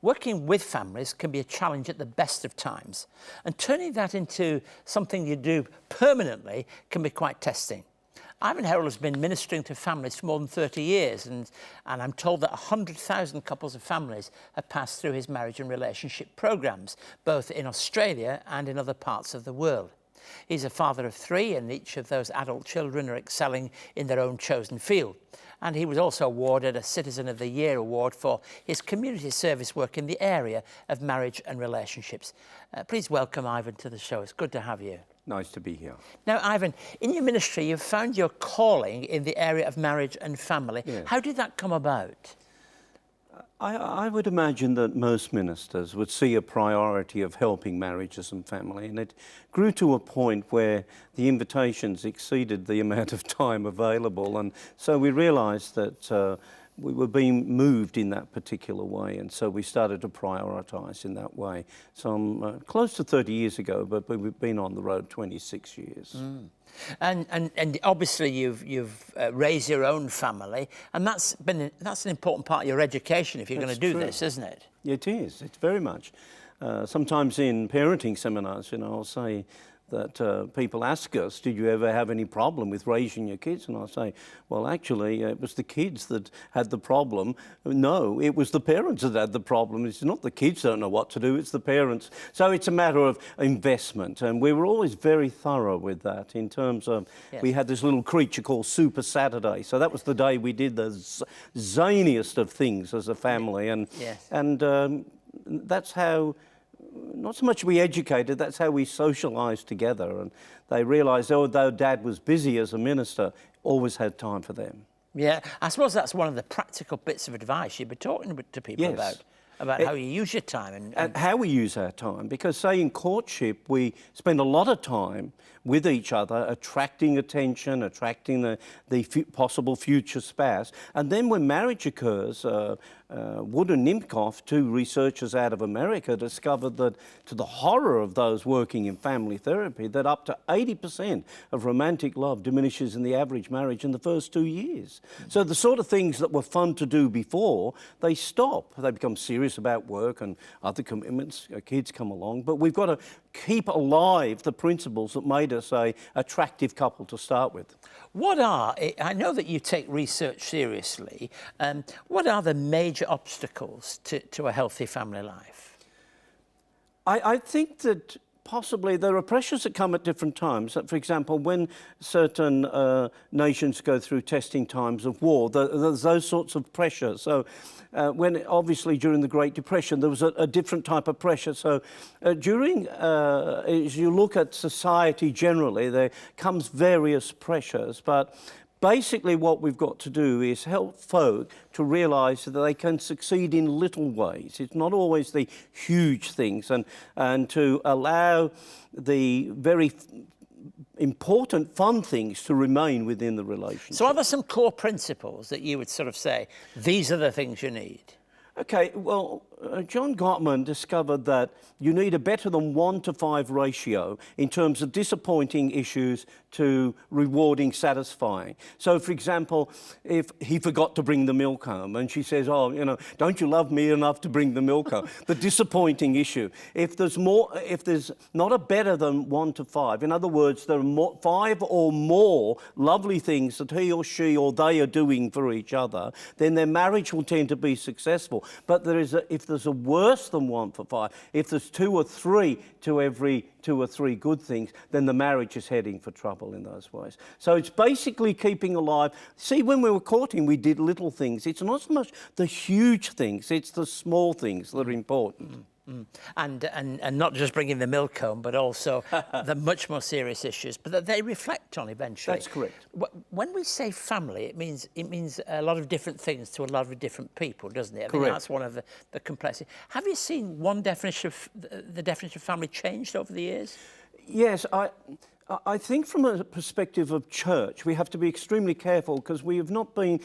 working with families can be a challenge at the best of times, and turning that into something you do permanently can be quite testing. Ivan Herald has been ministering to families for more than 30 years, and I'm told that 100,000 couples of families have passed through his marriage and relationship programs, both in Australia and in other parts of the world. He's a father of 3, and each of those adult children are excelling in their own chosen field. And he was also awarded a Citizen of the Year award for his community service work in the area of marriage and relationships. Please welcome Ivan to the show. It's good to have you. Nice to be here. Now, Ivan, in your ministry, you've found your calling in the area of marriage and family. Yes. How did that come about? I would imagine that most ministers would see a priority of helping marriages and family, and it grew to a point where the invitations exceeded the amount of time available, and so we realised that we were being moved in that particular way, and so we started to prioritise in that way. So close to 30 years ago, but we've been on the road 26 years. Mm. And obviously you've raised your own family, and that's an important part of your education if you're going to do this, isn't it? It is. It's very much. Sometimes in parenting seminars, I'll say that people ask us, did you ever have any problem with raising your kids? And I'll say, well, actually, it was the kids that had the problem. No, it was the parents that had the problem. It's not the kids don't know what to do, it's the parents. So it's a matter of investment. And we were always very thorough with that in terms of, yes. We had this little creature called Super Saturday. So that was the day we did the zaniest of things as a family. And, yes. and that's how, not so much we educated, that's how we socialised together. And they realised, although Dad was busy as a minister, always had time for them. Yeah, I suppose that's one of the practical bits of advice you'd be talking to people Yes. about how you use your time. And how we use our time. Because, say, in courtship, we spend a lot of time with each other, attracting attention, attracting the possible future spouse. And then when marriage occurs, Wood and Nimkoff, 2 researchers out of America, discovered that, to the horror of those working in family therapy, that up to 80% of romantic love diminishes in the average marriage in the first 2 years. So the sort of things that were fun to do before, they stop. They become serious about work and other commitments. Kids come along. But we've got to keep alive the principles that made us an attractive couple to start with. I know that you take research seriously, what are the major obstacles to a healthy family life? I think that possibly there are pressures that come at different times. For example, when certain nations go through testing times of war, there's those sorts of pressures. So when obviously during the Great Depression there was a different type of pressure. So as you look at society generally, there comes various pressures, but basically what we've got to do is help folk to realise that they can succeed in little ways. It's not always the huge things, and to allow the very important fun things to remain within the relationship. So are there some core principles that you would sort of say, these are the things you need? Okay, well, John Gottman discovered that you need a better than 1-to-5 ratio in terms of disappointing issues to rewarding, satisfying. So, for example, if he forgot to bring the milk home and she says, oh, don't you love me enough to bring the milk home? The disappointing issue. If there's not a better than 1-to-5, in other words, there are 5 or more lovely things that he or she or they are doing for each other, then their marriage will tend to be successful. But if there's a worse than 1-for-5, if there's 2 or 3 to every 2 or 3 good things, then the marriage is heading for trouble in those ways. So it's basically keeping alive. See, when we were courting, we did little things. It's not so much the huge things, it's the small things that are important. And not just bringing the milk home, but also the much more serious issues, but that they reflect on eventually. That's correct. When we say family, it means a lot of different things to a lot of different people, doesn't it? I Correct. mean, that's one of the complexities. Have you seen the definition of family changed over the years? Yes, I think from a perspective of church, we have to be extremely careful because we have not been